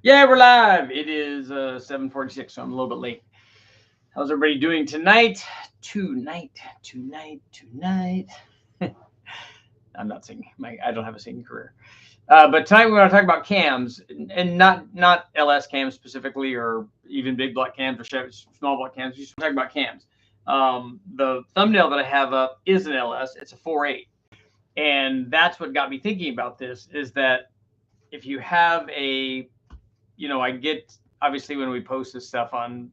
Yeah, we're live. It is 7:46, so I'm a little bit late. How's everybody doing tonight? Tonight. I'm not singing. I don't have a singing career. But tonight we're going to talk about cams, and not LS cams specifically, or even big block cams or small block cams. We're just talking about cams. The thumbnail that I have up is an LS. It's a 4.8, and that's what got me thinking about this. Is that if you have I get, obviously, when we post this stuff on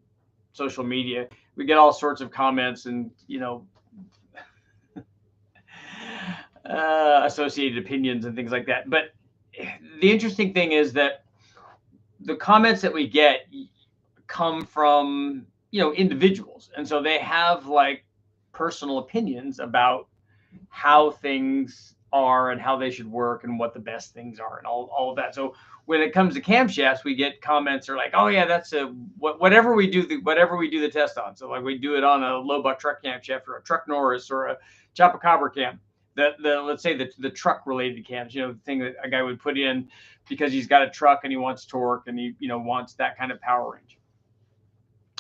social media, we get all sorts of comments and associated opinions and things like that. But the interesting thing is that the comments that we get come from individuals, and so they have like personal opinions about how things are and how they should work and what the best things are and all of that. So when it comes to camshafts, we get comments are like, oh yeah, that's whatever we do the test on. So like we do it on a low buck truck camshaft or a truck Norris or a Chopacabra cam. The let's say the truck related cams, the thing that a guy would put in because he's got a truck and he wants torque and he wants that kind of power range.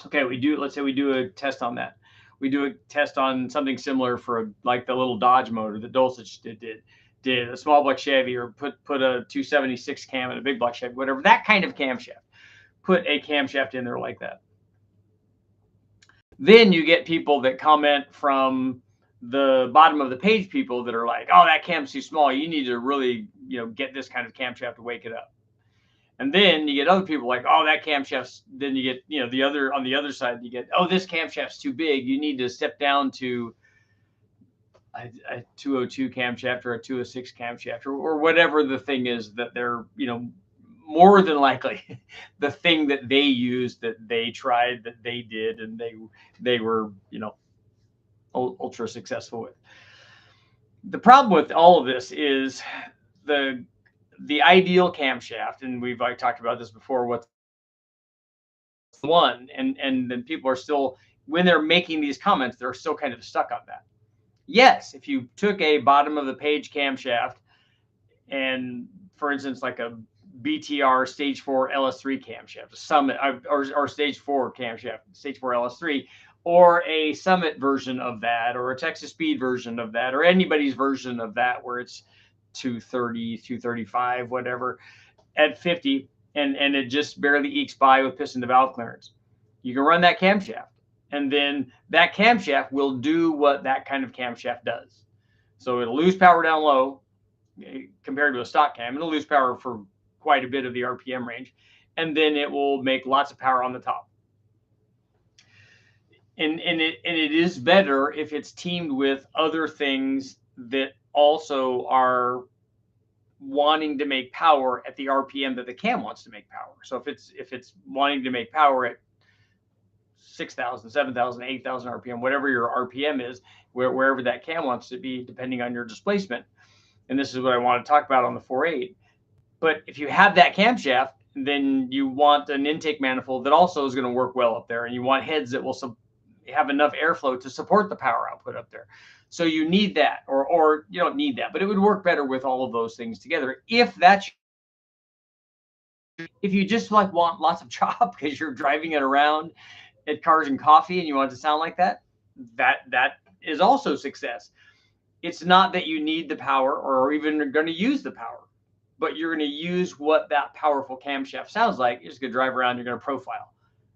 Okay, let's say we do a test on that. We do a test on something similar for like the little Dodge motor that Dulcich did a small block Chevy, or put a 276 cam in a big block Chevy, whatever, that kind of camshaft. Put a camshaft in there like that. Then you get people that comment from the bottom of the page, people that are like, oh, that cam's too small. You need to really, get this kind of camshaft to wake it up. And then you get other people like, oh, that camshaft's, then you get, on the other side, you get, oh, this camshaft's too big. You need to step down to a 202 camshaft or a 206 camshaft, or whatever the thing is that they're, more than likely the thing that they used, that they tried, that they did, and they were, ultra successful with. The problem with all of this is the ideal camshaft, and we've talked about this before, what's one, and then people are still, when they're making these comments, they're still kind of stuck on that. Yes, if you took a bottom of the page camshaft and, for instance, like a BTR stage 4 LS3 camshaft, a Summit, or stage 4 camshaft, stage 4 LS3, or a Summit version of that, or a Texas Speed version of that, or anybody's version of that where it's 230, 235, whatever, at 50, and it just barely ekes by with piston to valve clearance. You can run that camshaft, and then that camshaft will do what that kind of camshaft does. So it'll lose power down low compared to a stock cam. It'll lose power for quite a bit of the RPM range, and then it will make lots of power on the top. And it is better if it's teamed with other things that also are wanting to make power at the RPM that the cam wants to make power. So if it's wanting to make power at 6,000, 7,000, 8,000 RPM, whatever your RPM is, wherever that cam wants to be, depending on your displacement. And this is what I want to talk about on the 4.8. But if you have that camshaft, then you want an intake manifold that also is going to work well up there, and you want heads that will have enough airflow to support the power output up there. So you need that, or you don't need that, but it would work better with all of those things together. If you just like want lots of chop because you're driving it around at Cars and Coffee and you want it to sound like that is also success. It's not that you need the power or even going to use the power, but you're going to use what that powerful camshaft sounds like. You're just going to drive around, you're going to profile.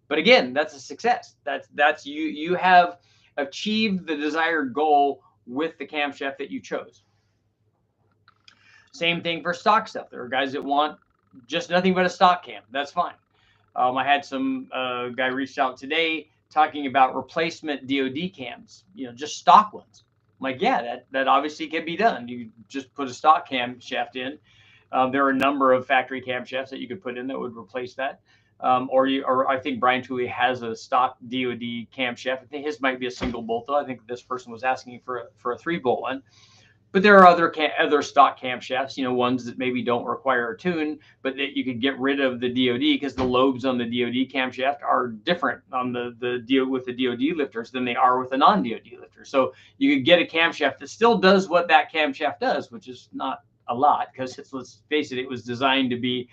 But again, that's a success. That's you have achieved the desired goal with the camshaft that you chose. Same thing for stock stuff. There are guys that want just nothing but a stock cam. That's fine. I had some guy reached out today talking about replacement DoD cams, just stock ones. I'm like, yeah, that obviously can be done. You just put a stock camshaft in. There are a number of factory camshafts that you could put in that would replace that. Or I think Brian Tooley has a stock DoD camshaft. I think his might be a single bolt, though. I think this person was asking for a 3-bolt one. But there are other stock camshafts, ones that maybe don't require a tune, but that you could get rid of the DoD, because the lobes on the DoD camshaft are different on the deal with the DoD lifters than they are with the non-DoD lifters. So you could get a camshaft that still does what that camshaft does, which is not a lot, because let's face it, it was designed to be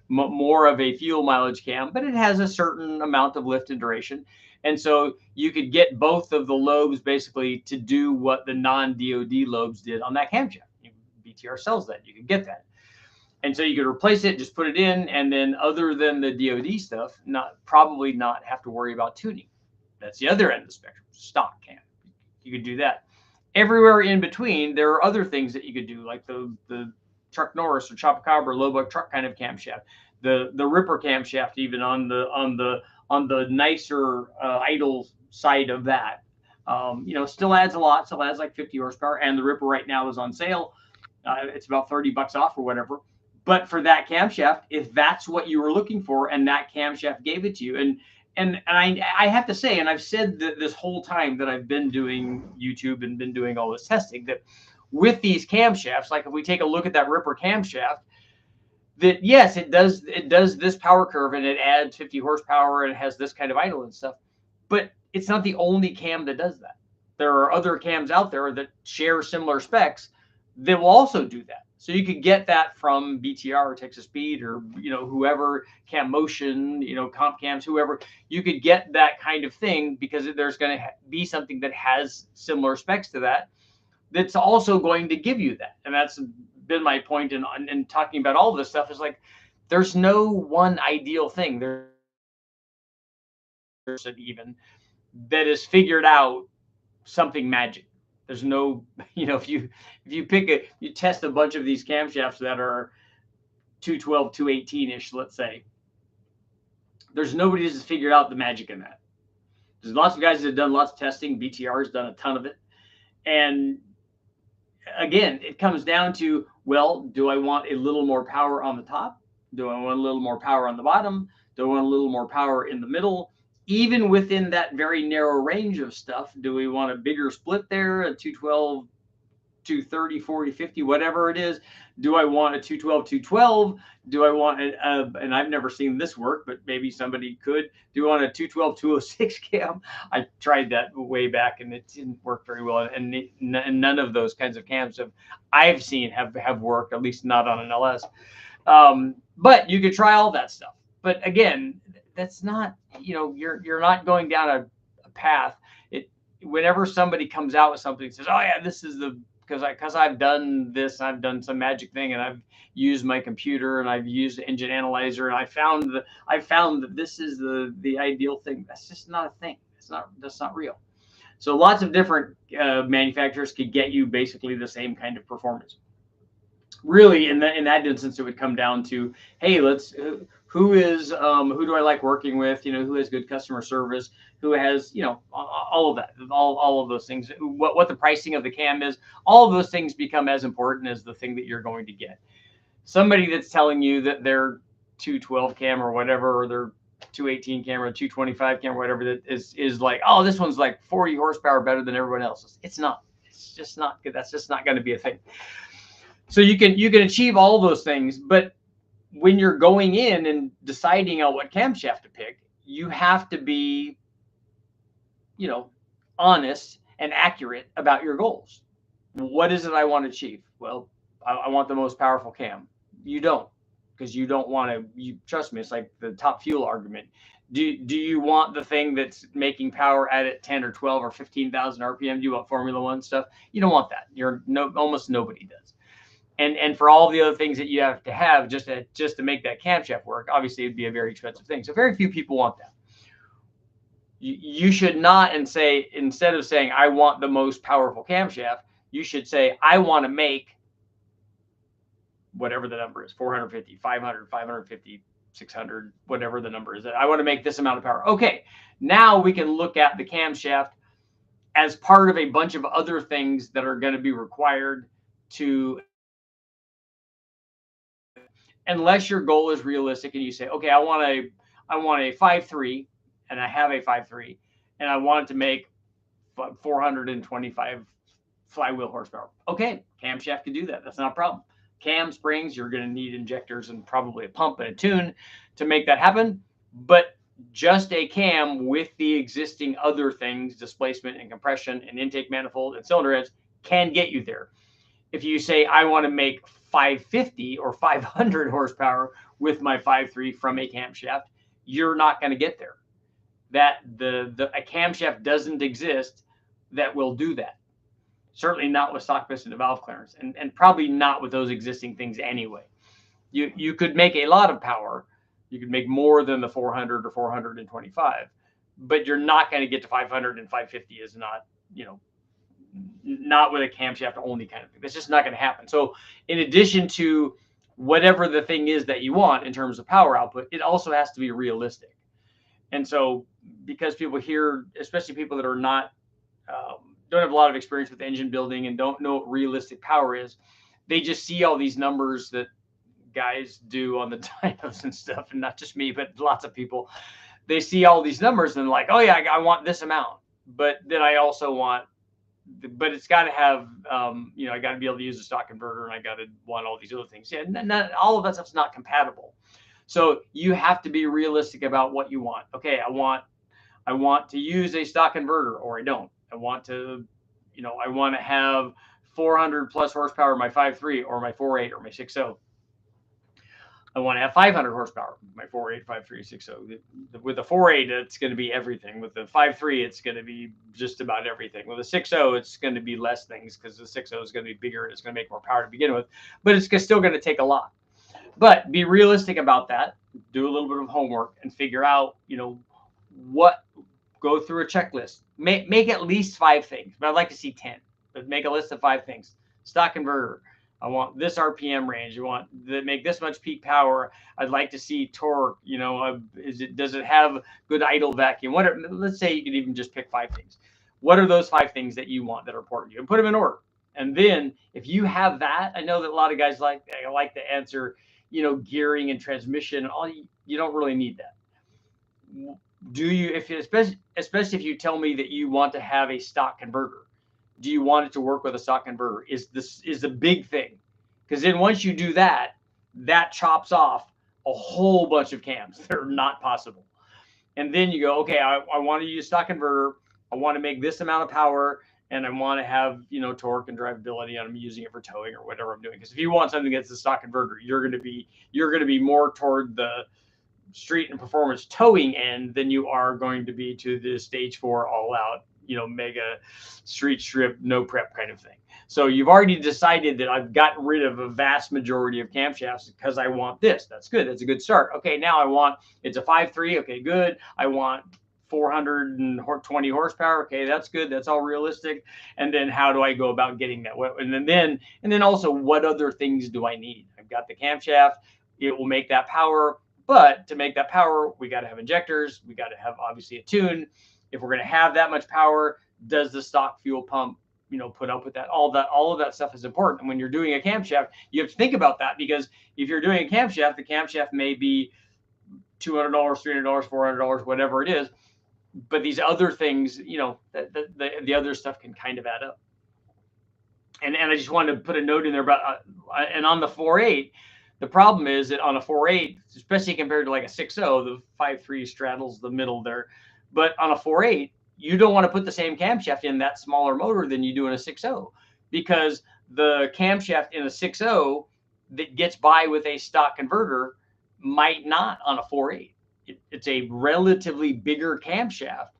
more of a fuel mileage cam, but it has a certain amount of lift and duration. And so you could get both of the lobes basically to do what the non-DOD lobes did on that camshaft. BTR sells that. You can get that. And so you could replace it, just put it in, and then other than the DOD stuff, probably not have to worry about tuning. That's the other end of the spectrum, stock cam. You could do that. Everywhere in between, there are other things that you could do, like the Chuck Norris or Chopacabra low buck truck kind of camshaft, the Ripper camshaft, even on the nicer idle side of that. Still adds a lot, still adds like 50 horsepower, and the Ripper right now is on sale. It's about $30 off or whatever. But for that camshaft, if that's what you were looking for, and that camshaft gave it to you, and I have to say, and I've said that this whole time that I've been doing YouTube and been doing all this testing, that with these camshafts, like if we take a look at that Ripper camshaft, that yes, it does this power curve and it adds 50 horsepower and it has this kind of idle and stuff, but it's not the only cam that does that. There are other cams out there that share similar specs that will also do that. So you could get that from BTR or Texas Speed or whoever, Cam Motion, Comp Cams, whoever. You could get that kind of thing because there's going to be something that has similar specs to that that's also going to give you that. And that's been my point in talking about all this stuff, is like there's no one ideal thing. There's even that is figured out something magic. There's no, if you test a bunch of these camshafts that are 212, 218-ish, let's say, there's nobody that's figured out the magic in that. There's lots of guys that have done lots of testing. BTR has done a ton of it. And again, it comes down to, well, do I want a little more power on the top? Do I want a little more power on the bottom? Do I want a little more power in the middle? Even within that very narrow range of stuff, do we want a bigger split there, a 212, 230, 40, 50, whatever it is? Do I want a 212, 212? Do I want and I've never seen this work, but maybe somebody could. Do I want a 212, 206 cam? I tried that way back and it didn't work very well. And none of those kinds of cams I've seen have worked, at least not on an LS. But you could try all that stuff. But again, that's not, you're not going down a path. Whenever somebody comes out with something and says, oh yeah, this is because I've done this, I've done some magic thing, and I've used my computer and I've used the engine analyzer, and I found that this is the ideal thing. That's just not a thing. That's not real. So lots of different manufacturers could get you basically the same kind of performance. Really, in that instance, it would come down to, hey, who do I like working with? Who has good customer service? Who has, all of that, all of those things. What the pricing of the cam is. All of those things become as important as the thing that you're going to get. Somebody that's telling you that their 212 cam or whatever, or their 218 cam or 225 cam or whatever, that is like, oh, this one's like 40 horsepower better than everyone else's. It's not. It's just not good. That's just not going to be a thing. So you can achieve all those things, but when you're going in and deciding on what camshaft to pick, you have to be, honest and accurate about your goals. What is it I want to achieve? Well, I want the most powerful cam. You don't, because you don't want to. You trust me. It's like the top fuel argument. Do you want the thing that's making power at 10 or 12 or 15,000 RPM? Do you want Formula One stuff? You don't want that. Almost nobody does. And for all the other things that you have to have just to make that camshaft work, obviously it'd be a very expensive thing. So very few people want that. You should not, and say, instead of saying I want the most powerful camshaft, you should say I want to make whatever the number is, 450, 500, 550, 600, whatever the number is. I want to make this amount of power. Okay, now we can look at the camshaft as part of a bunch of other things that are going to be required to, unless your goal is realistic and you say, okay, I want a 5.3 and I have a 5.3 and I want it to make 425 flywheel horsepower. Okay, camshaft can do that. That's not a problem. Cam springs, you're going to need injectors and probably a pump and a tune to make that happen. But just a cam with the existing other things, displacement and compression and intake manifold and cylinder heads, can get you there. If you say, I want to make 550 or 500 horsepower with my 5.3 from a camshaft, you're not going to get there. That a camshaft doesn't exist that will do that. Certainly not with stock piston to valve clearance, and probably not with those existing things anyway. You could make a lot of power. You could make more than the 400 or 425, but you're not going to get to 500, and 550 is not, not with a camshaft only kind of thing. That's just not going to happen. So in addition to whatever the thing is that you want in terms of power output, it also has to be realistic. And so because people here, especially people that are not, don't have a lot of experience with engine building and don't know what realistic power is, they just see all these numbers that guys do on the dynos and stuff, and not just me, but lots of people. They see all these numbers and like, oh yeah, I want this amount, but then I also want, but it's got to have, I got to be able to use a stock converter, and I got to want all these other things. Yeah, not all of that stuff's not compatible. So you have to be realistic about what you want. Okay, I want to use a stock converter, or I don't. I want to have 400 plus horsepower in my 5.3 or my 4.8 or my 6.0. I want to have 500 horsepower, my 4.8, 5.3, 6.0. With the 4.8, it's going to be everything. With the 5.3, it's going to be just about everything. With the 6.0, it's going to be less things because the 6.0 is going to be bigger and it's going to make more power to begin with, but it's still going to take a lot. But be realistic about that. Do a little bit of homework and figure out, go through a checklist. Make at least 5 things, but I'd like to see 10. But make a list of 5 things. Stock converter. I want this RPM range. I want to make this much peak power. I'd like to see torque. Does it have good idle vacuum? Let's say you could even just pick 5 things. What are those 5 things that you want that are important to you, and put them in order. And then if you have that, I know that a lot of guys like to answer, gearing and transmission. You don't really need that. Do you? Especially if you tell me that you want to have a stock converter. Do you want it to work with a stock converter? Is the big thing, because then once you do that, that chops off a whole bunch of cams that are not possible. And then you go, okay, I want to use stock converter. I want to make this amount of power, and I want to have torque and drivability, and I'm using it for towing or whatever I'm doing. Because if you want something that's a stock converter, you're going to be more toward the street and performance towing end than you are going to be to the stage 4 all out, mega street strip, no prep kind of thing. So you've already decided that I've gotten rid of a vast majority of camshafts because I want this. That's good. That's a good start. Okay, now it's a 5.3. Okay, good. I want 420 horsepower. Okay, that's good. That's all realistic. And then how do I go about getting that? And then also, what other things do I need? I've got the camshaft. It will make that power. But to make that power, we got to have injectors. We got to have obviously a tune. If we're going to have that much power, does the stock fuel pump, put up with that? All of that stuff is important. And when you're doing a camshaft, you have to think about that, because if you're doing a camshaft, the camshaft may be $200, $300, $400, whatever it is. But these other things, the other stuff can kind of add up. And I just wanted to put a note in there about, and on the 4.8, the problem is that on a 4.8, especially compared to like a 6.0, the 5.3 straddles the middle there. But on a 4.8, you don't want to put the same camshaft in that smaller motor than you do in a 6.0, because the camshaft in a 6.0 that gets by with a stock converter might not on a 4.8. It's a relatively bigger camshaft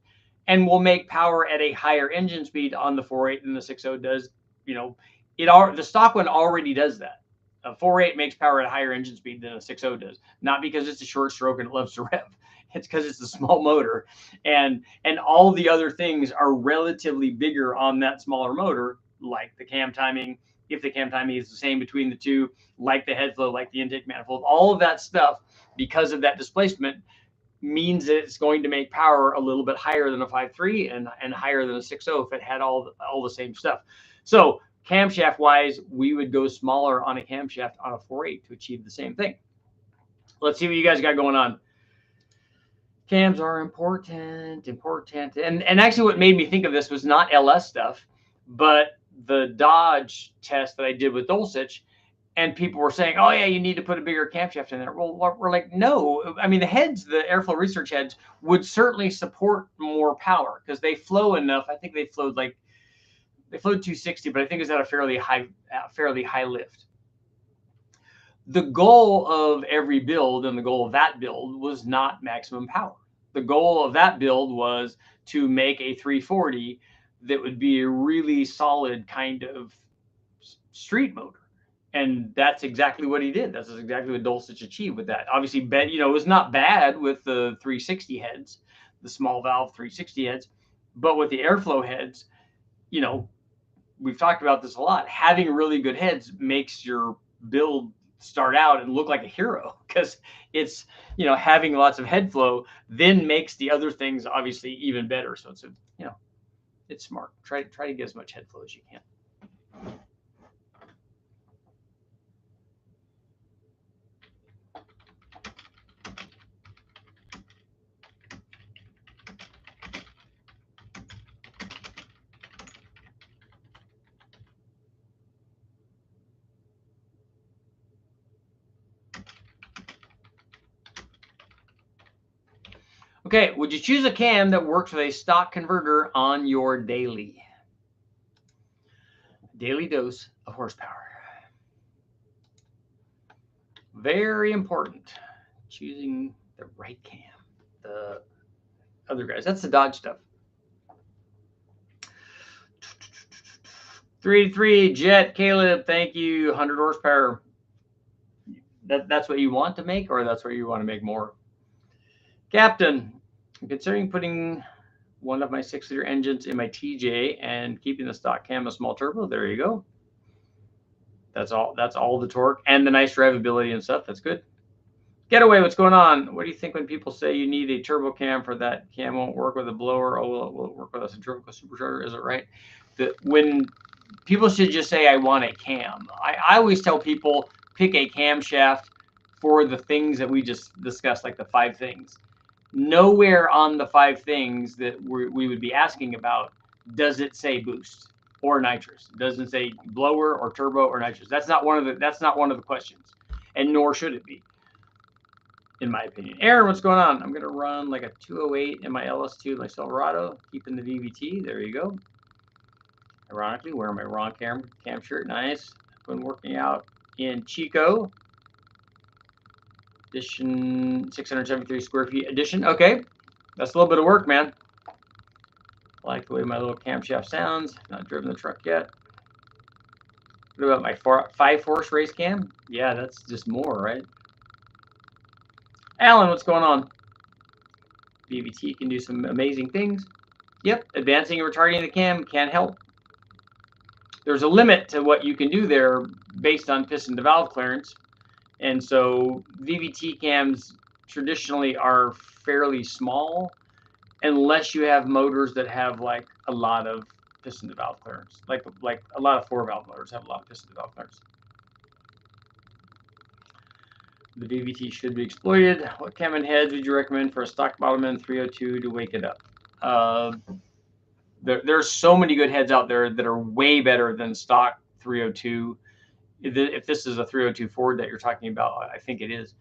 and will make power at a higher engine speed on the 4.8 than the 6.0 does. The stock one already does that. A 4.8 makes power at a higher engine speed than a 6.0 does, not because it's a short stroke and it loves to rev. It's because it's a small motor, and all the other things are relatively bigger on that smaller motor, like the cam timing, if the cam timing is the same between the two, like the head flow, like the intake manifold. All of that stuff, because of that displacement, means that it's going to make power a little bit higher than a 5.3 and higher than a 6.0 if it had all the same stuff. So camshaft wise, we would go smaller on a camshaft on a 4.8 to achieve the same thing. Let's see what you guys got going on. Cams are important. And actually what made me think of this was not LS stuff, but the Dodge test that I did with Dulcich, and people were saying, oh yeah, you need to put a bigger camshaft in there. Well, we're like, no. I mean, the airflow research heads would certainly support more power because they flow enough. I think they flowed 260, but I think it was at a fairly high lift. The goal of every build and the goal of that build was not maximum power. The goal of that build was to make a 340 that would be a really solid kind of street motor. And that's exactly what he did. That's exactly what Dulcich achieved with that. Obviously, it was not bad with the 360 heads, the small valve 360 heads, but with the airflow heads, we've talked about this a lot. Having really good heads makes your build start out and look like a hero, because it's, having lots of head flow then makes the other things obviously even better. So it's smart. Try to get as much head flow as you can. Okay, would you choose a cam that works with a stock converter on your daily dose of horsepower? Very important. Choosing the right cam. The other guys, that's the Dodge stuff. 383 Jet Caleb, thank you. 100 horsepower. That's what you want to make, or that's where you want to make more? Captain, I'm considering putting one of my 6-liter engines in my TJ and keeping the stock cam a small turbo. There you go. That's all the torque and the nice drivability and stuff. That's good. Getaway, what's going on? What do you think when people say you need a turbo cam for that cam won't work with a blower? Oh, well, will it work with a centrifugal supercharger? Is it right? When people should just say, I want a cam. I always tell people, pick a camshaft for the things that we just discussed, like the 5 things. Nowhere on the 5 things that we would be asking about does it say boost or nitrous. It doesn't say blower or turbo or nitrous. That's not one of the questions, and nor should it be, in my opinion. Aaron, what's going on? I'm going to run like a 208 in my LS2, my Silverado, keeping the VVT. There you go. Ironically, wearing my Ron cam shirt. Nice. Been working out in Chico. Edition 673 square feet edition. Okay. That's a little bit of work, man. I like the way my little camshaft sounds. Not driven the truck yet. What about my 5-force race cam? Yeah, that's just more, right? Alan, what's going on? VVT can do some amazing things. Yep, advancing and retarding the cam can help. There's a limit to what you can do there based on piston to valve clearance. And so VVT cams traditionally are fairly small unless you have motors that have like a lot of piston to valve clearance. Like a lot of 4-valve motors have a lot of piston to valve clearance. The VVT should be exploited. What cam and heads would you recommend for a stock bottom-end 302 to wake it up? There's so many good heads out there that are way better than stock 302. If this is a 302 Ford that you're talking about, I think it is.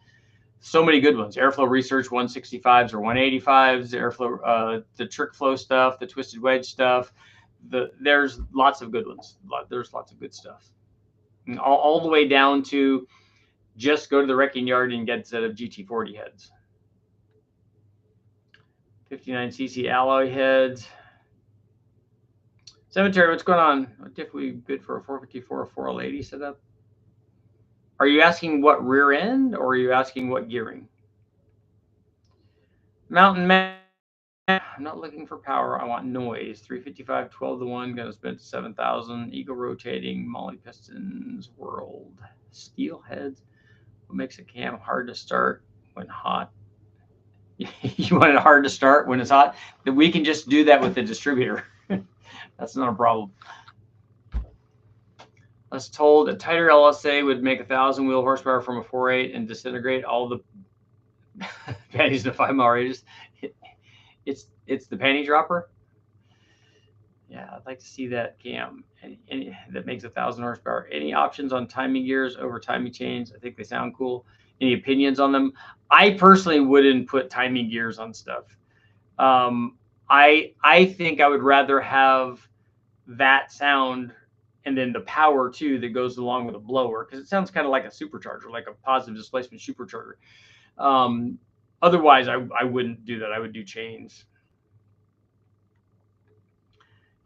So many good ones. Airflow Research 165s or 185s. Airflow, the trick flow stuff, the twisted wedge stuff. There's lots of good ones. There's lots of good stuff. And all the way down to just go to the wrecking yard and get a set of GT40 heads. 59cc alloy heads. Cemetery, what's going on? What diff we good for a 454 or 4L80 setup? Are you asking what rear end, or are you asking what gearing? Mountain Man, I'm not looking for power. I want noise. 355, 12 to 1, gonna spend 7,000. Eagle rotating, Molly pistons, world. Steel heads. What makes a cam hard to start when hot? You want it hard to start when it's hot? Then we can just do that with the distributor. That's not a problem. I was told a tighter LSA would make 1,000 wheel horsepower from a 4.8 and disintegrate all the panties in a 5-mile radius. It's the panty dropper. Yeah, I'd like to see that cam. Any that makes 1,000 horsepower. Any options on timing gears over timing chains? I think they sound cool. Any opinions on them? I personally wouldn't put timing gears on stuff. I think I would rather have that sound and then the power too that goes along with a blower, because it sounds kind of like a supercharger, like a positive displacement supercharger. Otherwise, I wouldn't do that. I would do chains.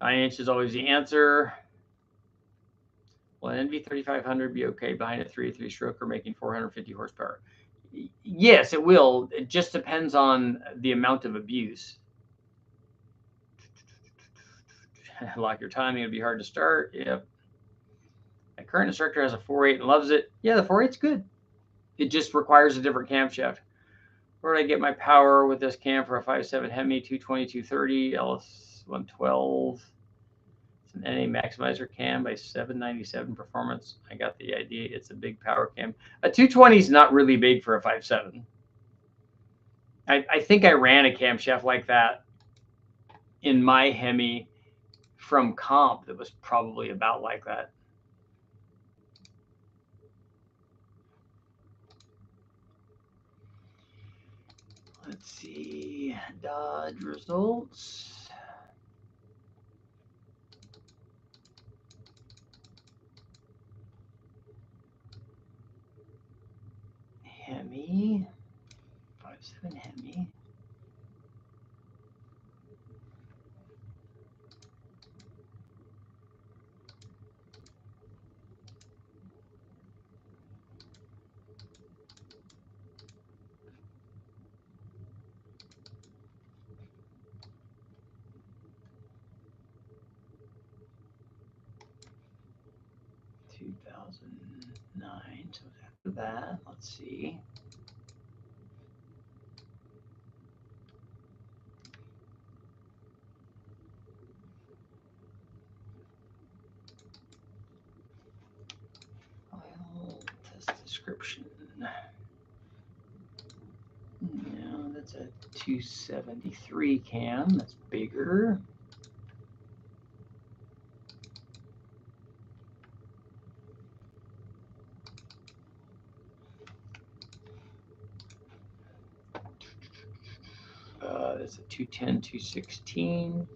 9-inch is always the answer. Will an NV3500 be okay behind a 3.3 stroker making 450 horsepower? Yes, it will. It just depends on the amount of abuse. Lock your timing. It'll be hard to start. Yep. My current instructor has a 4.8 and loves it. Yeah, the 4.8's good. It just requires a different camshaft. Where did I get my power with this cam for a 5.7 Hemi 220, 230, LS 112? It's an NA maximizer cam by 797 performance. I got the idea. It's a big power cam. A 220 is not really big for a 5.7. I think I ran a camshaft like that in my Hemi from comp that was probably about like that. Let's see, Dodge results. Hemi, 5.7 Hemi. So after that, let's see. File test description. No, that's a 273 cam. That's bigger. That's a 210, 216.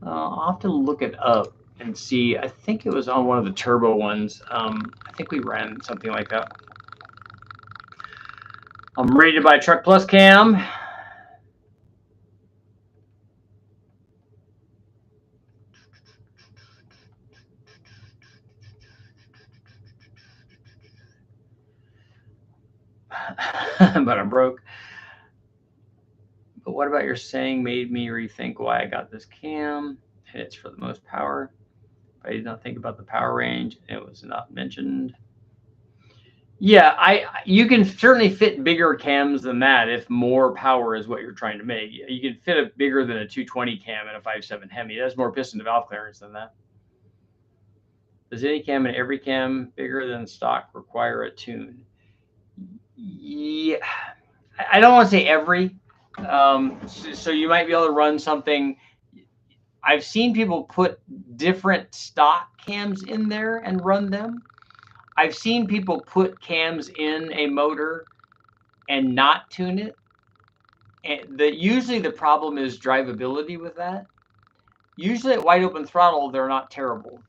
I'll have to look it up and see. I think it was on one of the turbo ones. I think we ran something like that. I'm ready to buy Truck Plus cam. But I'm broke. But what about your saying made me rethink why I got this cam? It's for the most power. I did not think about the power range. It was not mentioned. Yeah, you can certainly fit bigger cams than that if more power is what you're trying to make. You can fit a bigger than a 220 cam in a 5.7 Hemi. It has more piston to valve clearance than that. Does any cam and every cam bigger than stock require a tune? Yeah, I don't want to say every. So you might be able to run something. I've seen people put different stock cams in there and run them. I've seen people put cams in a motor and not tune it. And usually the problem is drivability with that. Usually at wide open throttle, they're not terrible.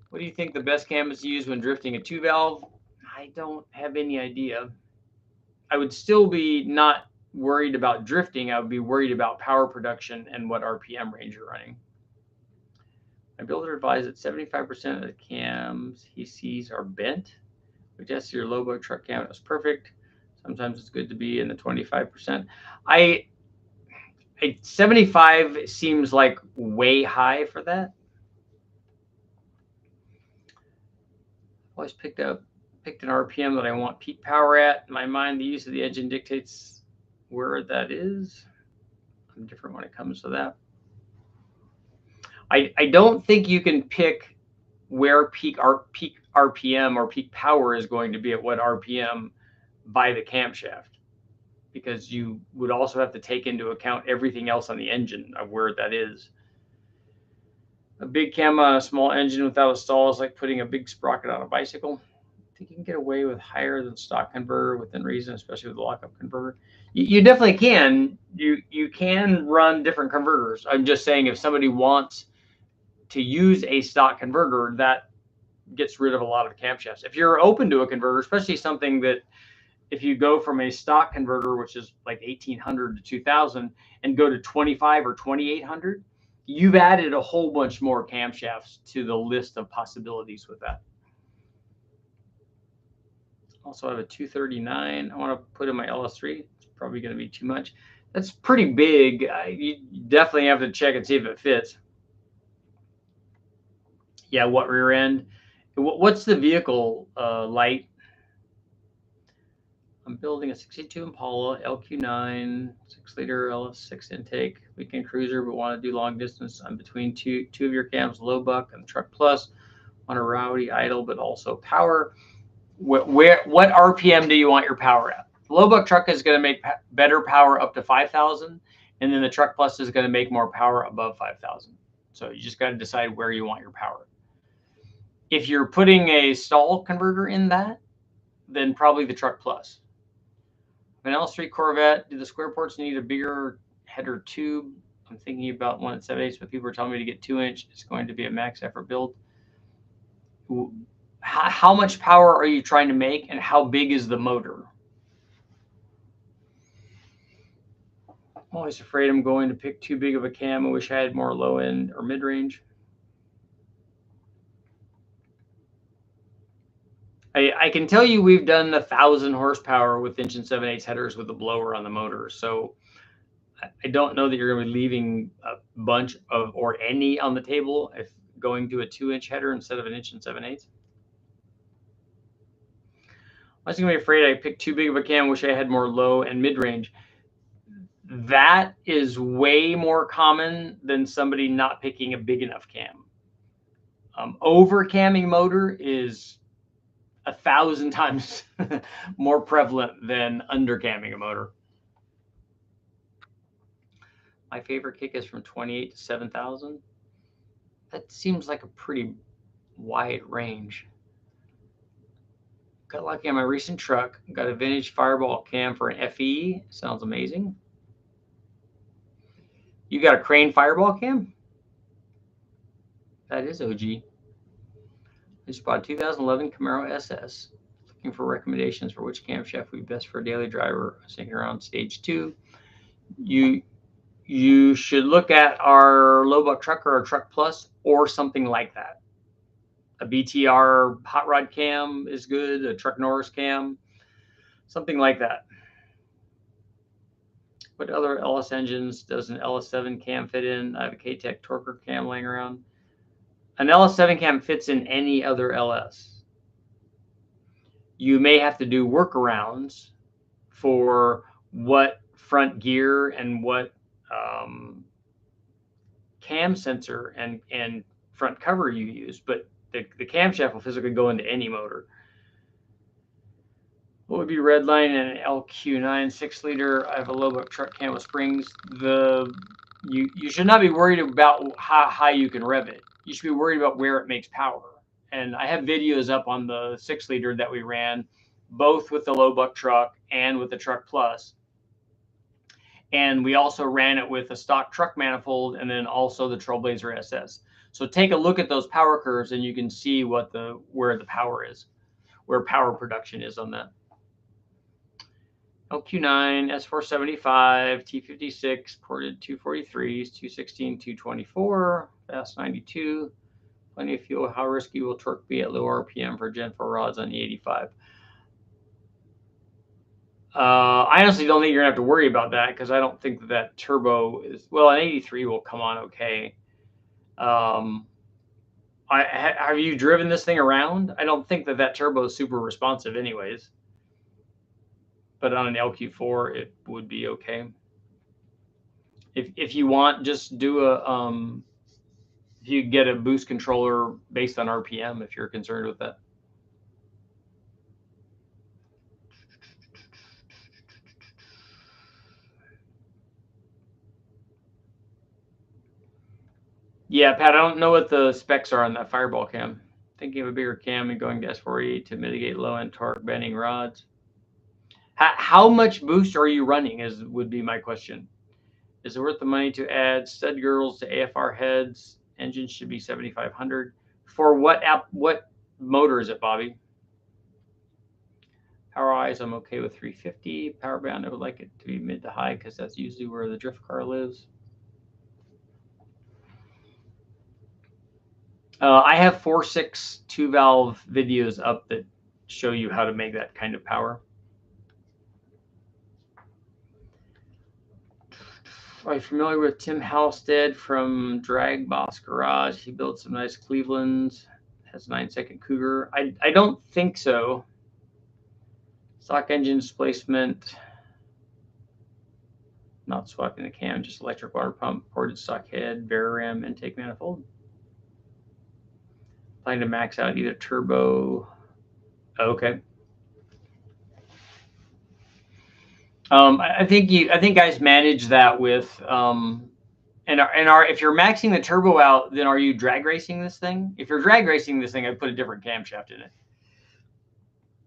What do you think the best cam is to use when drifting a 2-valve? I don't have any idea. I would still be not worried about drifting. I would be worried about power production and what RPM range you're running. My builder advised that 75% of the cams he sees are bent. We tested your Lobo truck cam. It was perfect. Sometimes it's good to be in the 25%. 75 seems like way high for that. Always picked an RPM that I want peak power at. In my mind, the use of the engine dictates where that is. I'm different when it comes to that. I don't think you can pick where peak RPM or peak power is going to be at what RPM by the camshaft, because you would also have to take into account everything else on the engine of where that is. A big cam on a small engine without a stall is like putting a big sprocket on a bicycle. think you can get away with higher than stock converter within reason, especially with the lockup converter. You definitely can. You can run different converters. I'm just saying if somebody wants to use a stock converter, that gets rid of a lot of camshafts. If you're open to a converter, especially something that if you go from a stock converter, which is like 1800 to 2000, and go to 25 or 2800, you've added a whole bunch more camshafts to the list of possibilities with that. Also, I have a 239. I want to put in my LS3. It's probably going to be too much. That's pretty big. You definitely have to check and see if it fits. Yeah, what rear end? What's the vehicle light? I'm building a 62 Impala LQ9, 6-liter LS6 intake, weekend cruiser, but want to do long distance. I'm between two of your cams, low buck and truck plus. Want a rowdy idle, but also power. What RPM do you want your power at? The low buck truck is going to make better power up to 5,000, and then the truck plus is going to make more power above 5,000. So you just got to decide where you want your power. If you're putting a stall converter in that, then probably the truck plus. An L3 Corvette, do the square ports need a bigger header tube? I'm thinking about one at 7/8, but people are telling me to get 2-inch. It's going to be a max effort build. How much power are you trying to make, and how big is the motor? I'm always afraid I'm going to pick too big of a cam. I wish I had more low end or mid range. I can tell you we've done 1,000 horsepower with 1 7/8 headers with a blower on the motor. So I don't know that you're going to be leaving a bunch of or any on the table if going to a 2-inch header instead of an 1 7/8. I was going to be afraid I picked too big of a cam. Wish I had more low and mid range. That is way more common than somebody not picking a big enough cam. Over camming motor is 1,000 times more prevalent than under camming a motor. My favorite kick is from 28 to 7,000. That seems like a pretty wide range. Got lucky on my recent truck. Got a vintage Fireball cam for an FE. Sounds amazing. You got a Crane Fireball cam? That is OG. I just bought a 2011 Camaro SS. Looking for recommendations for which camshaft would be best for a daily driver. I think around stage 2. You should look at our low buck truck or our truck plus or something like that. A BTR hot rod cam is good. A Truck Norris cam, something like that. What other LS engines does an LS7 cam fit in? I have a K-Tech Torquer cam laying around. An LS7 cam fits in any other LS. You may have to do workarounds for what front gear and what cam sensor and front cover you use, but the camshaft will physically go into any motor. What would be redline and an LQ9 6-liter? I have a low buck truck cam with springs. You should not be worried about how high you can rev it. You should be worried about where it makes power. And I have videos up on the 6-liter that we ran, both with the low buck truck and with the truck plus. And we also ran it with a stock truck manifold and then also the Trailblazer SS. So take a look at those power curves and you can see where the power is, where power production is on that. LQ9, S475, T56, ported 243s, 216, 224, fast 92, plenty of fuel. How risky will torque be at low RPM for Gen 4 rods on E85? I honestly don't think you're gonna have to worry about that because I don't think that turbo is, well, an 83 will come on okay. Have you driven this thing around? I don't think that turbo is super responsive anyways, but on an LQ4 it would be okay. If you want, just do if you get a boost controller based on RPM if you're concerned with that. Yeah, Pat, I don't know what the specs are on that Fireball cam. Thinking of a bigger cam and going to S48 to mitigate low-end torque bending rods. How much boost are you running would be my question. Is it worth the money to add stud girdles to AFR heads? Engine should be 7,500. For what motor is it, Bobby? Power eyes, I'm okay with 350. Power bound, I would like it to be mid to high because that's usually where the drift car lives. I have 4.6 2-valve videos up that show you how to make that kind of power. Are you familiar with Tim Halstead from Drag Boss Garage? He built some nice Clevelands. Has 9-second Cougar. I don't think so. Stock engine displacement. Not swapping the cam, just electric water pump, ported stock head, Variram intake manifold. Planning to max out either turbo. Okay. I think guys manage that with if you're maxing the turbo out, then are you drag racing this thing? If you're drag racing this thing, I'd put a different camshaft in it,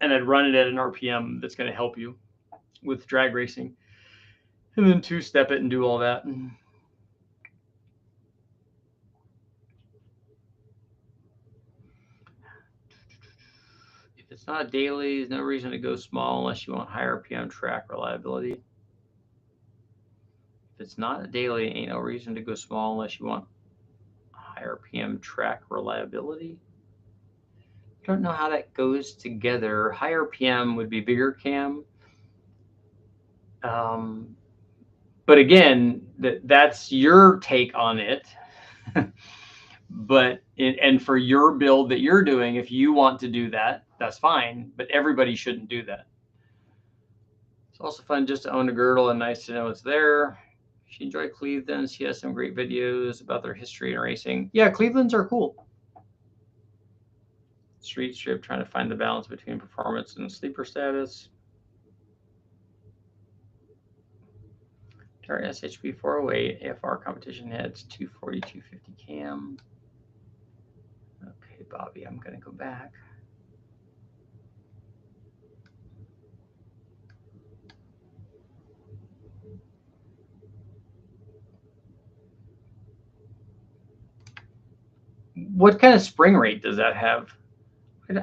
and I'd run it at an RPM that's going to help you with drag racing, and then two-step it and do all that. If it's not a daily, there's no reason to go small unless you want higher RPM track reliability. If it's not a daily, ain't no reason to go small unless you want higher RPM track reliability. I don't know how that goes together. Higher RPM would be bigger cam. But again, that's your take on it. But and for your build that you're doing, if you want to do that, that's fine. But everybody shouldn't do that. It's also fun just to own a girdle and nice to know it's there. She enjoyed Cleveland. She has some great videos about their history in racing. Yeah, Clevelands are cool. Street strip, trying to find the balance between performance and sleeper status. Our SHP 408 AFR competition heads 240, 250 cam. Okay, Bobby, I'm going to go back. What kind of spring rate does that have?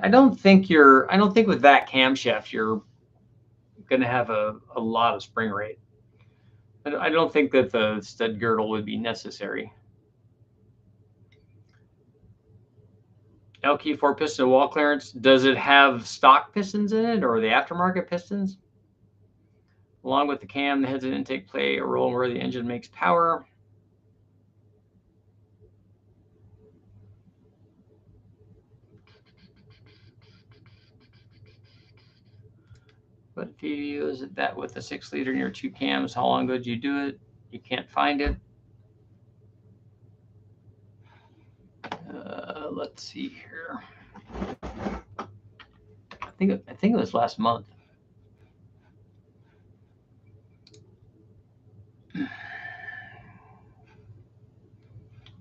I don't think with that camshaft you're going to have a lot of spring rate. I don't think that the stud girdle would be necessary. LQ4 piston wall clearance, does it have stock pistons in it or the aftermarket pistons? Along with the cam, the heads and intake play a role where the engine makes power. But if you use that with a 6-liter in your 2 cams, how long ago did you do it? You can't find it. Let's see here. I think it was last month.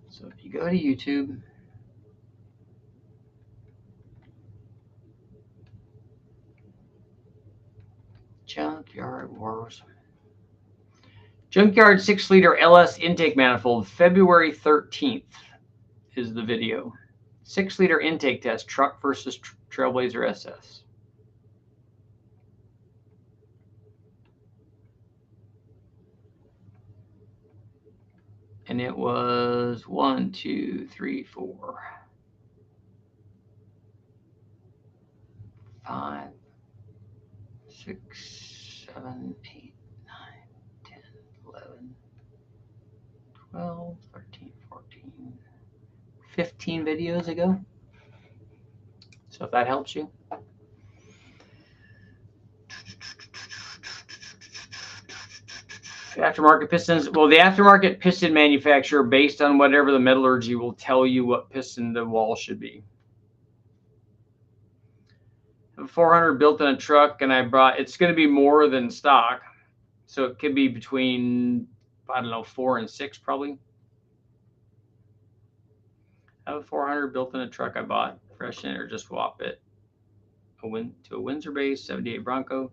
So if you go to YouTube, Junkyard Wars. Junkyard 6-liter LS intake manifold, February 13th is the video. 6-liter intake test, truck versus Trailblazer SS. And it was 1, 2, 3, 4, 5, 6, 7, 8, 9, 10, 11, 12, 13, 14, 15 videos ago. So if that helps you. Aftermarket pistons. Well, the aftermarket piston manufacturer, based on whatever the metallurgy, will tell you what piston the wall should be. I have a 400 built in a truck, and it's going to be more than stock. So it could be between, I don't know, 4 and 6 probably. I have a 400 built in a truck I bought, fresh in it, or just swap it to a Windsor base 78 Bronco.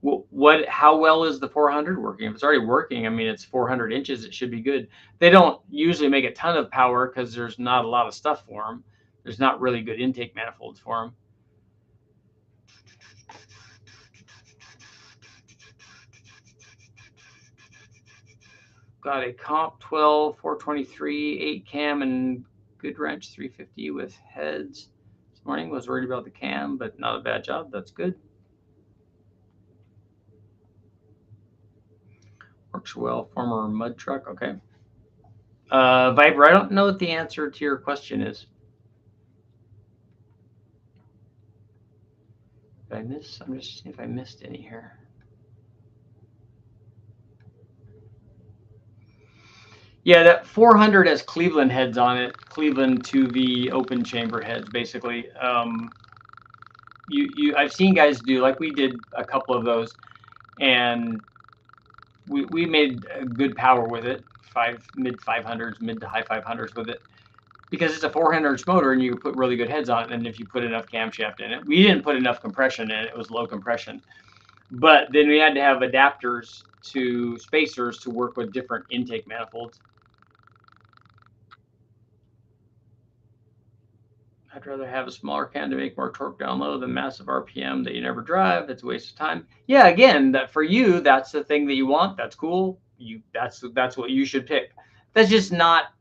What? How well is the 400 working? If it's already working, I mean, it's 400 inches. It should be good. They don't usually make a ton of power because there's not a lot of stuff for them. There's not really good intake manifolds for them. Got a comp 12 423 8 cam and good wrench 350 with heads. This morning was worried about the cam, but not a bad job. That's good. Works well. Former mud truck. Okay. Viper, I don't know what the answer to your question is. Did I miss? I'm just seeing if I missed any here. Yeah, that 400 has Cleveland heads on it. Cleveland 2V open chamber heads, basically. I've seen guys do, like we did a couple of those, and we made good power with it. Mid 500s, mid to high 500s with it, because it's a 400 motor and you put really good heads on it. And if you put enough camshaft in it, we didn't put enough compression in it. It was low compression, but then we had to have adapters to spacers to work with different intake manifolds. I'd rather have a smaller can to make more torque down low than massive RPM that you never drive. It's a waste of time. Yeah, again, that for you, that's the thing that you want. That's cool. That's what you should pick. That's just not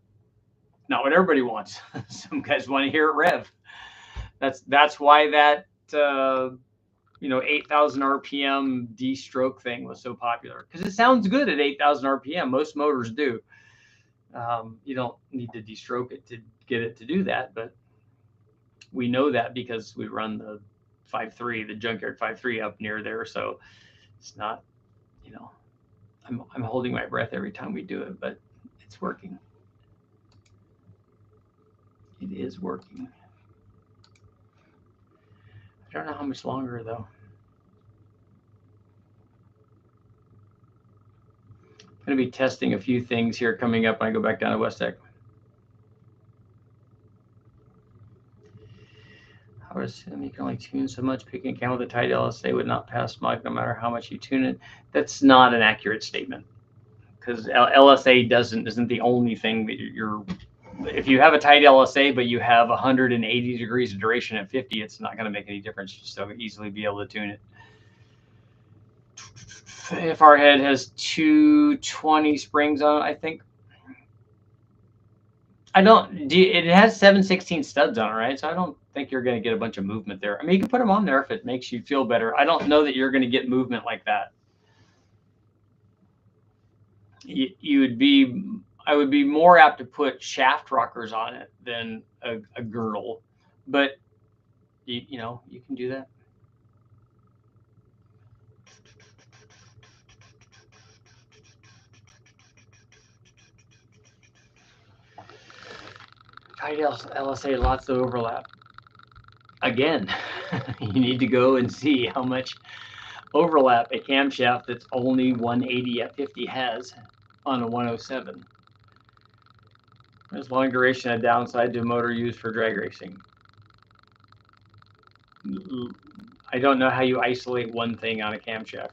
what everybody wants. Some guys want to hear it rev. That's why that 8,000 RPM D-stroke thing was so popular, because it sounds good at 8,000 RPM. Most motors do. You don't need to de-stroke it to get it to do that, but we know that because we run the 5.3, the junkyard 5.3 up near there. So it's not, I'm holding my breath every time we do it, but it's working. It is working. I don't know how much longer though. I'm going to be testing a few things here coming up when I go back down to West Tech. How is you can only tune so much? Picking a cam with a tight LSA would not pass smog no matter how much you tune it. That's not an accurate statement, because LSA isn't the only thing that you're. If you have a tight LSA but you have 180 degrees of duration at 50, it's not going to make any difference. You still easily be able to tune it. If our head has 220 springs on it, I think. It has 7/16 studs on it, right? So I don't think you're going to get a bunch of movement there. I mean, you can put them on there if it makes you feel better. I don't know that you're going to get movement like that. I would be more apt to put shaft rockers on it than a girdle, but you can do that. Tight LSA, lots of overlap. Again, you need to go and see how much overlap a camshaft that's only 180 at 50 has on a 107. There's long duration a downside to a motor used for drag racing. I don't know how you isolate one thing on a camshaft.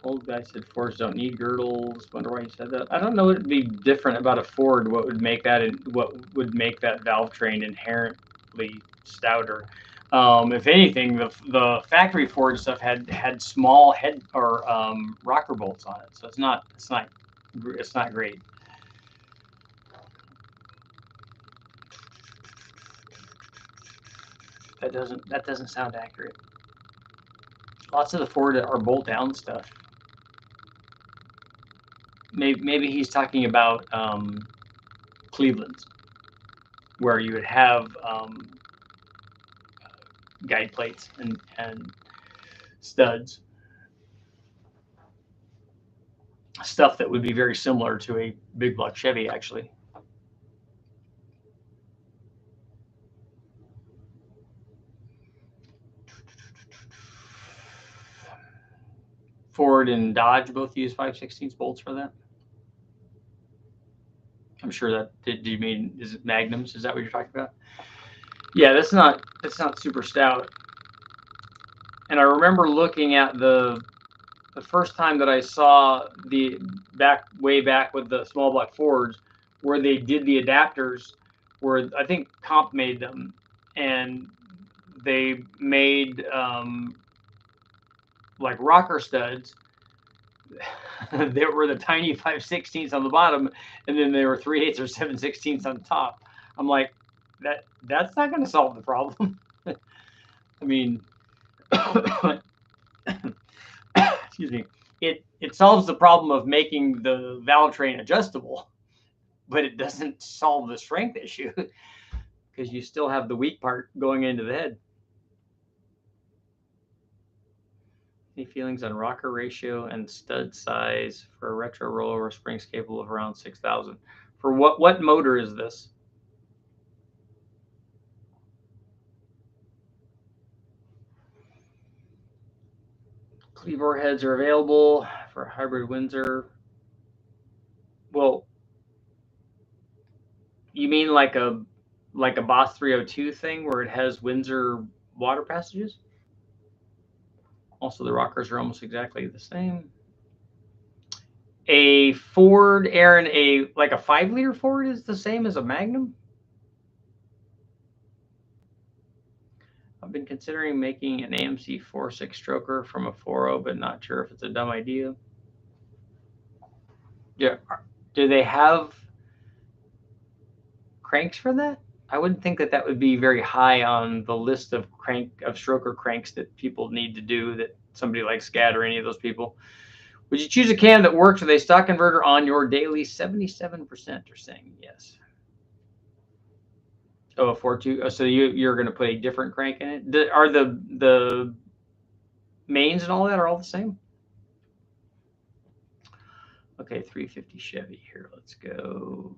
Old guy said Fords don't need girdles. Wonder why he said that. I don't know what would be different about a Ford. What would make that valve train inherently stouter? If anything, the factory Ford stuff had small head or rocker bolts on it, so it's not great. That doesn't sound accurate. Lots of the Ford are bolt down stuff. Maybe he's talking about Cleveland's, where you would have guide plates and studs, stuff that would be very similar to a big block Chevy, actually. Ford and Dodge both use 5/16 bolts for that. I'm sure that, do you mean, is it magnums? Is that what you're talking about? Yeah, that's not super stout. And I remember looking at the first time that I saw the way back with the small block Fords, where they did the adapters, where I think Comp made them, and they made like rocker studs. There were the tiny 5/16 on the bottom, and then there were 3/8 or 7/16 on top. I'm like, that's not going to solve the problem. I mean, excuse me. It solves the problem of making the valve train adjustable, but it doesn't solve the strength issue because you still have the weak part going into the head. Any feelings on rocker ratio and stud size for a retro rollover springs capable of around 6,000? For what motor is this? Cleavor heads are available for hybrid Windsor. Well, you mean like a Boss 302 thing where it has Windsor water passages? Also, the rockers are almost exactly the same. A Ford, Aaron, like a 5-liter Ford is the same as a Magnum? I've been considering making an AMC 4.6 stroker from a 4.0, but not sure if it's a dumb idea. Yeah. Do they have cranks for that? I wouldn't think that would be very high on the list of stroker cranks that people need to do, that somebody like Scat or any of those people. Would you choose a cam that works with a stock converter on your daily? 77% are saying yes. Oh, a 4.2. Oh, so you're going to put a different crank in it? Are the mains and all that are all the same? Okay, 350 Chevy here. Let's go.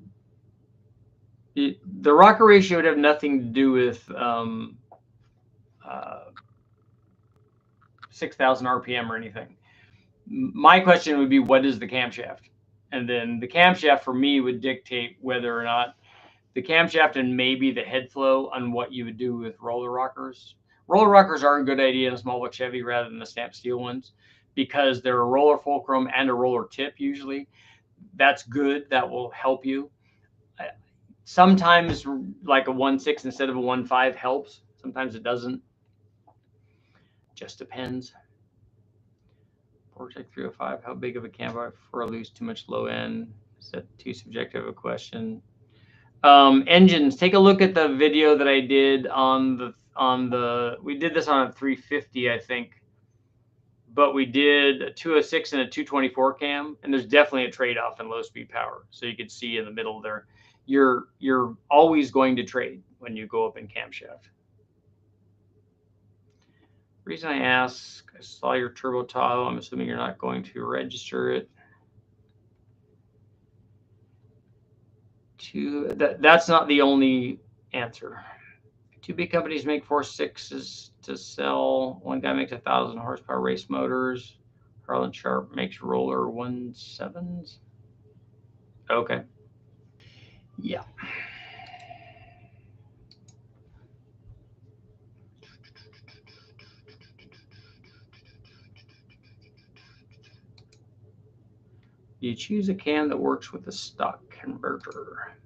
The rocker ratio would have nothing to do with 6,000 RPM or anything. My question would be, what is the camshaft? And then the camshaft for me would dictate whether or not the camshaft and maybe the head flow on what you would do with roller rockers. Roller rockers are a good idea in a small block Chevy rather than the stamped steel ones, because they're a roller fulcrum and a roller tip usually. That's good. That will help you. Sometimes like a 1.6 instead of a 1.5 helps. Sometimes it doesn't. Just depends. Vortex 305, how big of a cam for a loose, too much low end? Is that too subjective a question? Engines, take a look at the video that I did on the we did this on a 350, I think, but we did a 206 and a 224 cam, and there's definitely a trade-off in low speed power. So you can see in the middle there, you're always going to trade when you go up in camshaft. The reason I ask, I saw your turbo Tahoe. I'm assuming you're not going to register it. That's not the only answer. 2 big companies make 4.6s to sell. One guy makes 1,000 horsepower race motors. Harlan Sharp makes roller 1.7s. Okay. Yeah. You choose a cam that works with the stock converter.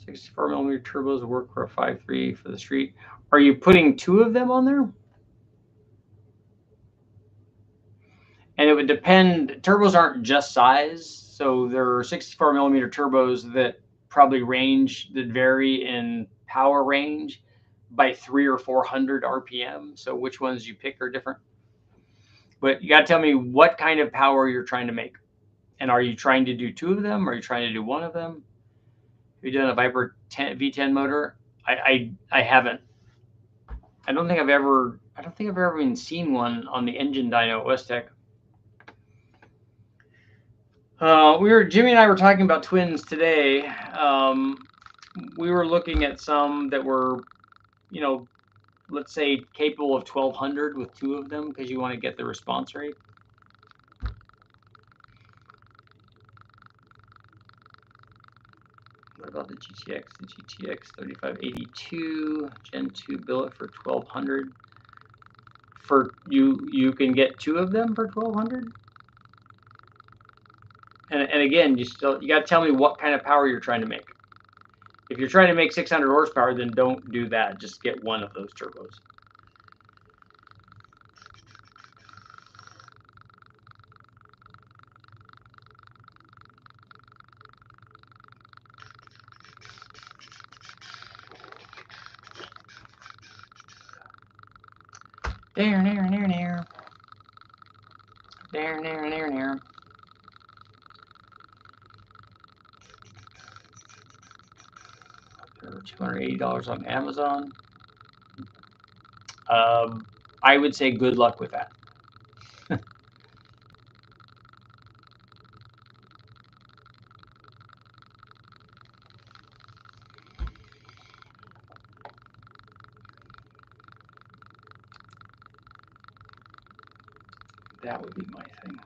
64 millimeter turbos work for a 5.3 for the street. Are you putting 2 of them on there? And it would depend. Turbos aren't just size. So there are 64 millimeter turbos that probably vary in power range by 300 or 400 RPM. So which ones you pick are different. But you got to tell me what kind of power you're trying to make. And are you trying to do 2 of them? Or are you trying to do 1 of them? Have you done a Viper V10 motor? I haven't. I don't think I've ever even seen one on the engine dyno at Westech. Jimmy and I were talking about twins today. We were looking at some that were, let's say capable of 1,200 with 2 of them, because you want to get the response rate. What about the GTX? The GTX 3582 Gen 2 billet for 1200. For you can get 2 of them for 1200. And again, you got to tell me what kind of power you're trying to make. If you're trying to make 600 horsepower, then don't do that. Just get one of those turbos. There. 280 $280 on Amazon. I would say good luck with that. That would be my thing.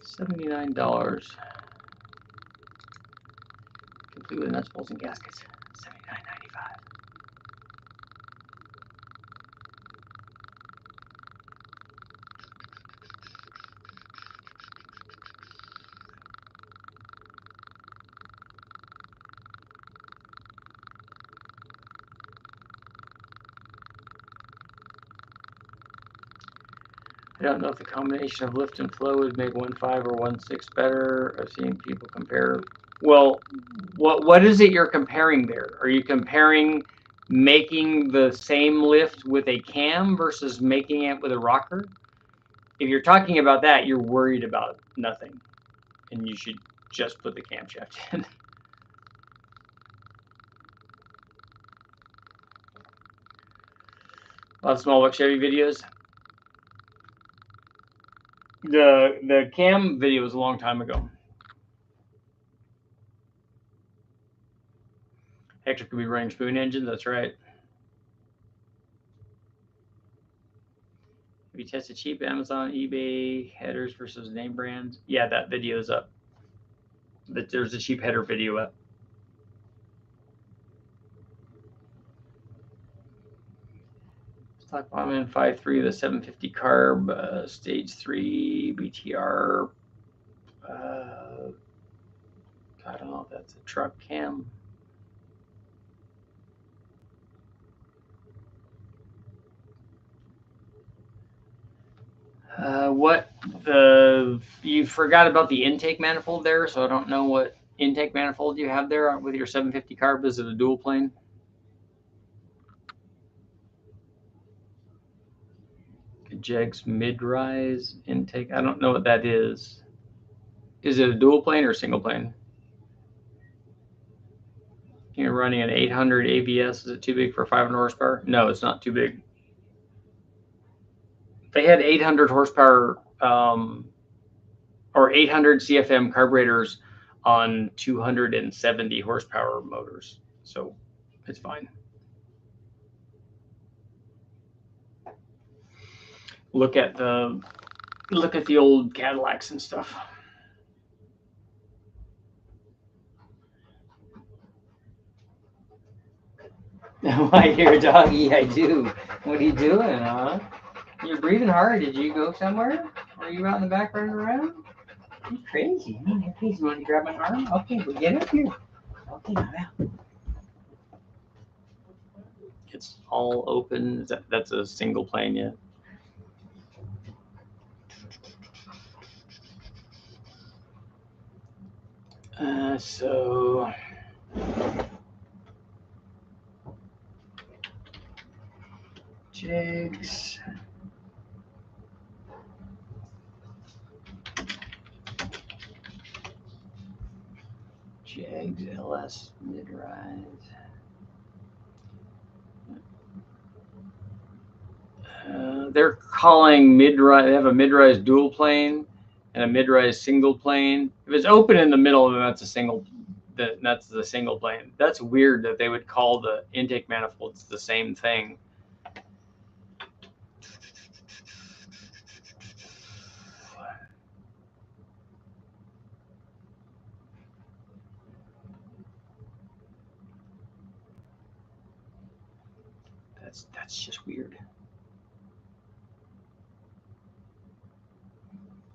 $79. Complete with nuts, bolts, and gaskets. $79.95. I don't know if the combination of lift and flow would make 1.5 or 1.6 better. I've seen people compare. Well, what is it you're comparing there? Are you comparing making the same lift with a cam versus making it with a rocker? If you're talking about that, you're worried about nothing, and you should just put the camshaft in. A lot of small buck Chevy videos. The cam video was a long time ago. Hector could be running spoon engines. That's right. Have you tested cheap Amazon, eBay headers versus name brands? Yeah, that video is up. But there's a cheap header video up. Stock Bombman 5.3, the 750 carb, stage 3 BTR. I don't know if that's a truck cam. You forgot about the intake manifold there, so I don't know what intake manifold you have there with your 750 carb. Is it a dual plane? Jegs mid-rise intake. I don't know what that is. Is it a dual plane or single plane? You're running an 800 ABS. Is it too big for 500 horsepower? No, it's not too big. They had 800 horsepower or 800 CFM carburetors on 270 horsepower motors, so it's fine. Look at the old Cadillacs and stuff. I hear a doggy. I do. What are you doing, huh? You're breathing hard. Did you go somewhere? Are you out in the back running around? You're crazy. Huh? You're crazy. You want to grab my arm? Okay, well, get up here. Okay, I'm out. It's all open. That's a single plane, yeah. So jigs. Jags LS mid-rise. They're calling mid-rise. They have a mid-rise dual plane and a mid-rise single plane. If it's open in the middle, then that's a single. That's the single plane. That's weird that they would call the intake manifolds the same thing. That's just weird.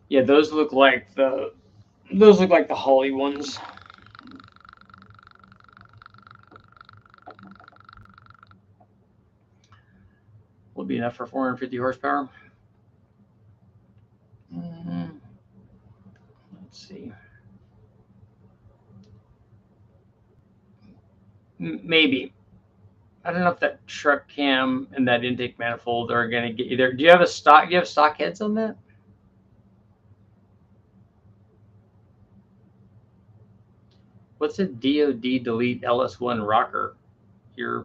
Yeah, those look like the Holly ones. Will be enough for 450 horsepower. Let's see. Maybe. I don't know if that truck cam and that intake manifold are going to get you there. Do you have stock heads on that? What's a DOD delete LS1 rocker? Did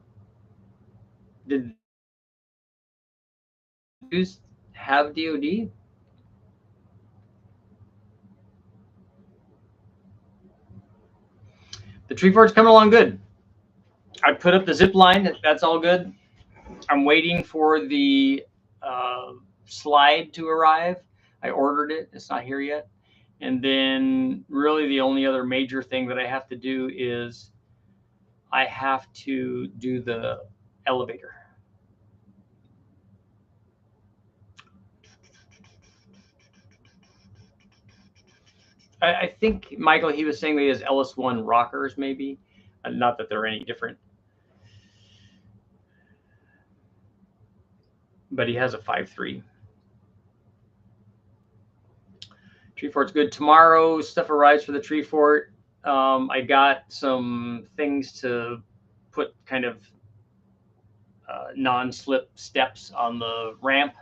you have DOD? The tree fort's coming along good. I put up the zip line. That's all good. I'm waiting for the slide to arrive. I ordered it. It's not here yet. And then really the only other major thing that I have to do is I have to do the elevator. I think, Michael, he was saying that he has LS1 rockers, maybe. Not that they're any different. But he has a 5.3. Tree fort's good. Tomorrow, stuff arrives for the tree fort. I got some things to put kind of non-slip steps on the ramp.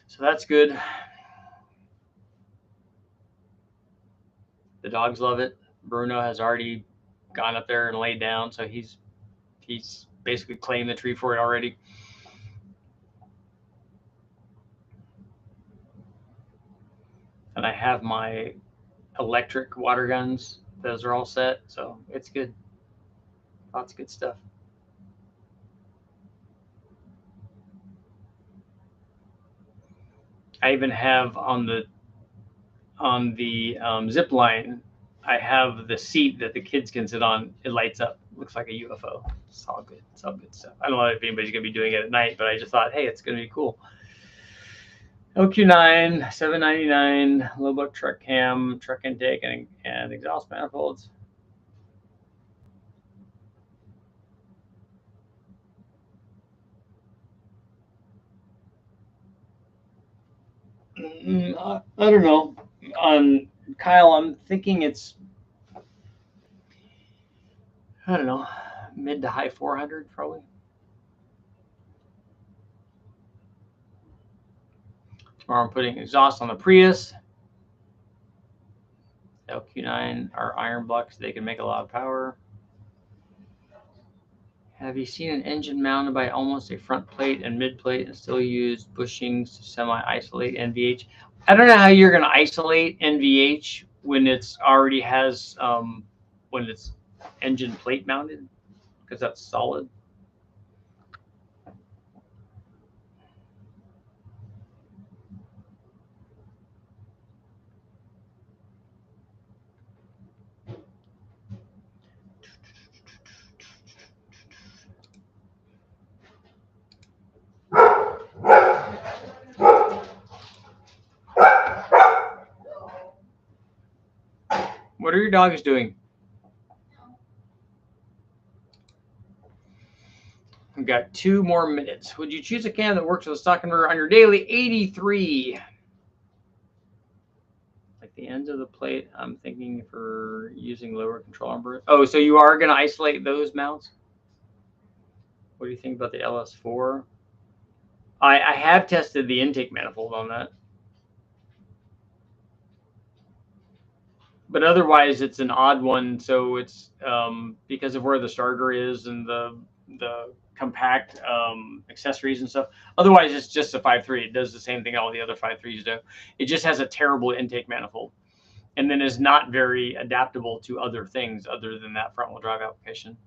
So that's good. The dogs love it. Bruno has already gone up there and laid down, so he's basically claimed the tree fort already. And I have my electric water guns. Those are all set, so it's good. Lots of good stuff. I even have on the zip line, I have the seat that the kids can sit on. It lights up. Looks like a UFO. It's all good. It's all good stuff. I don't know if anybody's going to be doing it at night, but I just thought, hey, it's going to be cool. LQ9, $799, low buck truck cam, truck intake, and exhaust manifolds. I don't know. On Kyle, I'm thinking it's, I don't know, mid to high 400 probably. Tomorrow I'm putting exhaust on the Prius. LQ9 are iron blocks. They can make a lot of power. Have you seen an engine mounted by almost a front plate and mid plate and still use bushings to semi-isolate NVH? I don't know how you're going to isolate NVH when it's already has, when it's engine plate mounted, because that's solid. What are your dogs doing? We've got 2 more minutes. Would you choose a cam that works with a stock converter on your daily? 83. Like the ends of the plate, I'm thinking for using lower control arm. Oh, so you are going to isolate those mounts? What do you think about the LS4? I have tested the intake manifold on that. But otherwise, it's an odd one. So it's because of where the starter is and the compact accessories and stuff. Otherwise, it's just a 5.3. It does the same thing all the other 5.3s do. It just has a terrible intake manifold, and then is not very adaptable to other things other than that front-wheel drive application.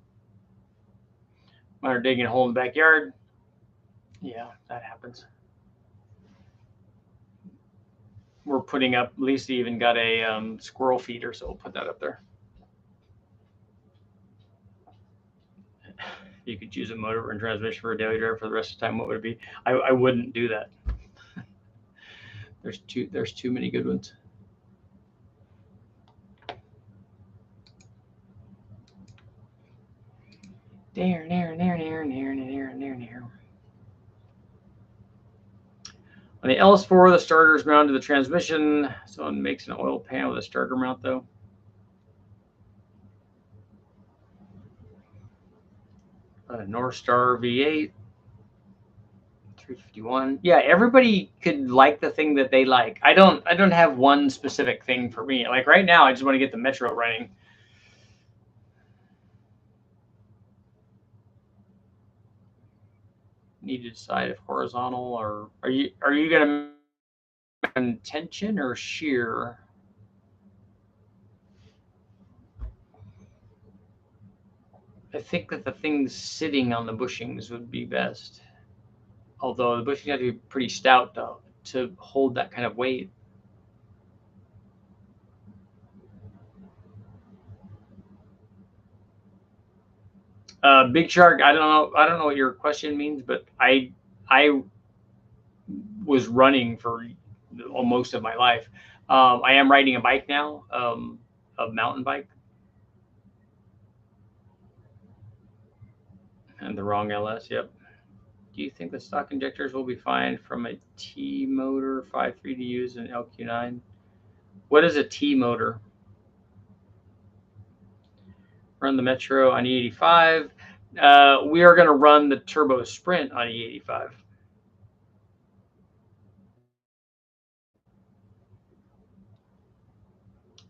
Mine are digging a hole in the backyard. Yeah, that happens. We're putting up, Lisa even got a squirrel feeder, so we'll put that up there. You could choose a motor and transmission for a daily driver for the rest of the time. What would it be? I wouldn't do that. There's too many good ones. There. On the LS4, the starter is mounted to the transmission. Someone makes an oil pan with a starter mount, though. North Star V8, 351. Yeah, everybody could like the thing that they like. I don't have one specific thing for me. Like right now, I just want to get the Metro running. Need to decide if horizontal or are you going to tension or shear? I think that the things sitting on the bushings would be best. Although the bushings have to be pretty stout though to hold that kind of weight. Big Shark, I don't know what your question means, but I was running for most of my life. I am riding a bike now, a mountain bike. And the wrong LS, yep. Do you think the stock injectors will be fine from a T motor 5.3 to use an LQ9? What is a T motor? Run the Metro on E85. We are going to run the Turbo Sprint on E85.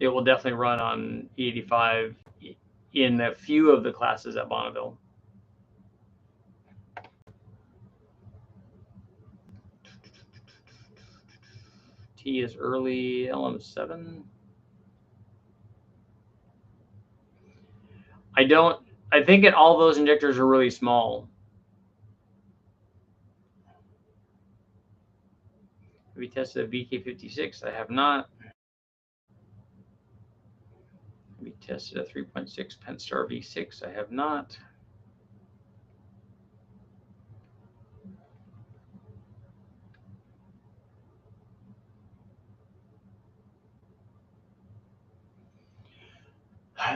It will definitely run on E85 in a few of the classes at Bonneville. T is early LM7. I think that all those injectors are really small. Have you tested a VK56? I have not. We tested a 3.6 Pentastar V6. I have not.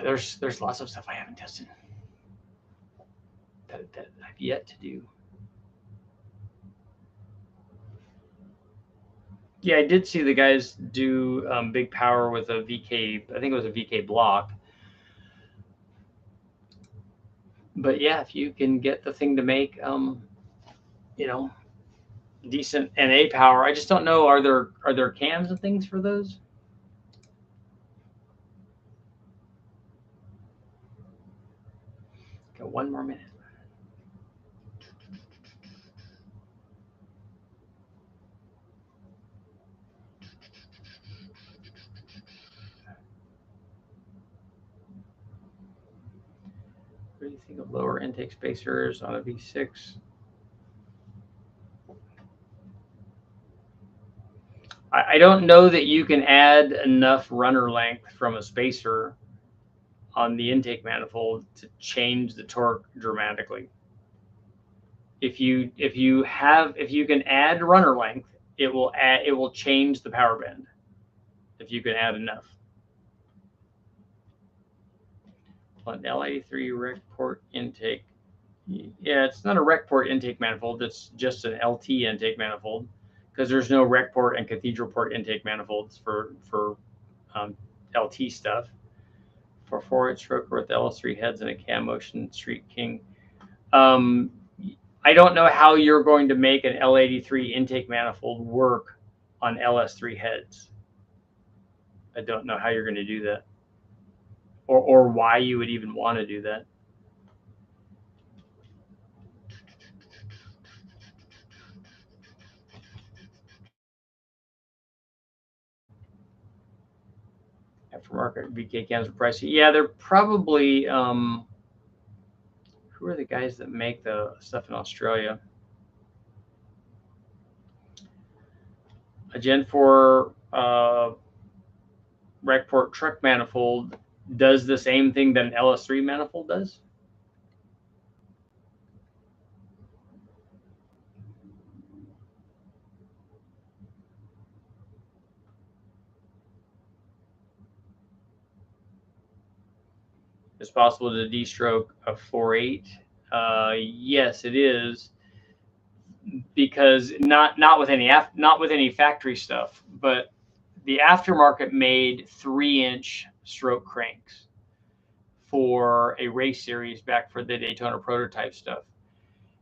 There's lots of stuff I haven't tested that I've yet to do. Yeah, I did see the guys do big power with a VK. I think it was a VK block. But yeah, if you can get the thing to make, decent NA power, I just don't know. Are there cams and things for those? Got one more minute. What do you think of lower intake spacers on a V6? I don't know that you can add enough runner length from a spacer on the intake manifold to change the torque dramatically. If you can add runner length, it will change the power band. If you can add enough. An L83 rec port intake. Yeah, it's not a rec port intake manifold. It's just an LT intake manifold because there's no rec port and cathedral port intake manifolds for LT stuff. For 4-inch stroker with LS3 heads and a cam motion Street King. I don't know how you're going to make an L83 intake manifold work on LS3 heads. I don't know how you're going to do that, or why you would even want to do that. Aftermarket VK cams are pricey. Yeah, they're probably. Who are the guys that make the stuff in Australia? A Gen 4 rec port truck manifold does the same thing that an LS3 manifold does. It's possible to de-stroke a 4.8. Yes, it is, because not with any factory stuff, but the aftermarket made 3-inch stroke cranks for a race series back for the Daytona prototype stuff.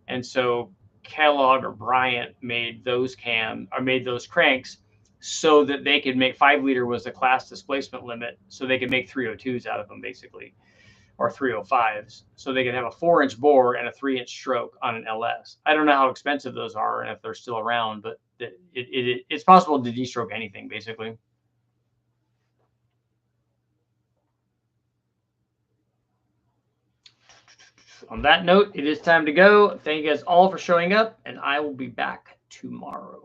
And so Kellogg or Bryant made those cranks so that they could make 5-liter was the class displacement limit, so they could make 302s out of them basically, or 305s, so they could have a 4-inch bore and a 3-inch stroke on an LS. I don't know how expensive those are and if they're still around, but it's possible to de-stroke anything basically. On that note, it is time to go. Thank you guys all for showing up, and I will be back tomorrow.